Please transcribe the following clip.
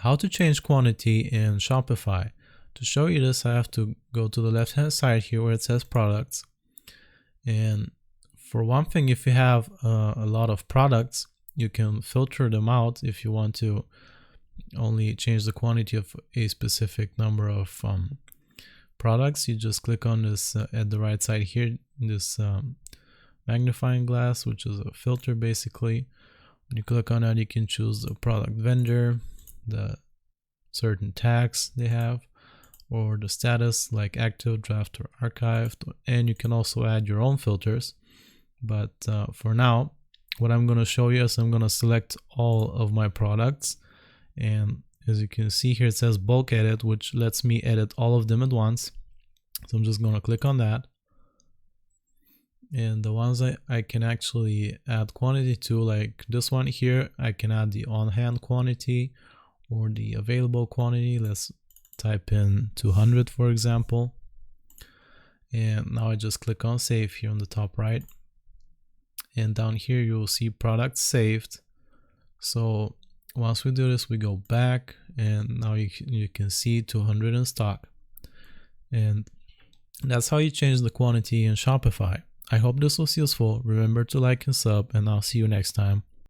how to change quantity in Shopify. To show you this, I have to go to the left hand side here where it says products. And for one thing, if you have a lot of products, you can filter them out if you want to only change the quantity of a specific number of products. You just click on this at the right side here, this magnifying glass, which is a filter basically. When you click on that, you can choose the product vendor, the certain tags they have, or the status like active, draft, or archived, and you can also add your own filters. But for now, what I'm going to show you is I'm going to select all of my products, and as you can see here it says bulk edit, which lets me edit all of them at once. So I'm just going to click on that, and the ones I can actually add quantity to, like this one here, I can add the on-hand quantity or the available quantity. Let's type in 200 for example, and now I just click on save here on the top right, and down here you will see products saved. So once we do this, we go back, and now you can see 200 in stock, and that's how you change the quantity in Shopify. I hope this was useful. Remember to like and sub, and I'll see you next time.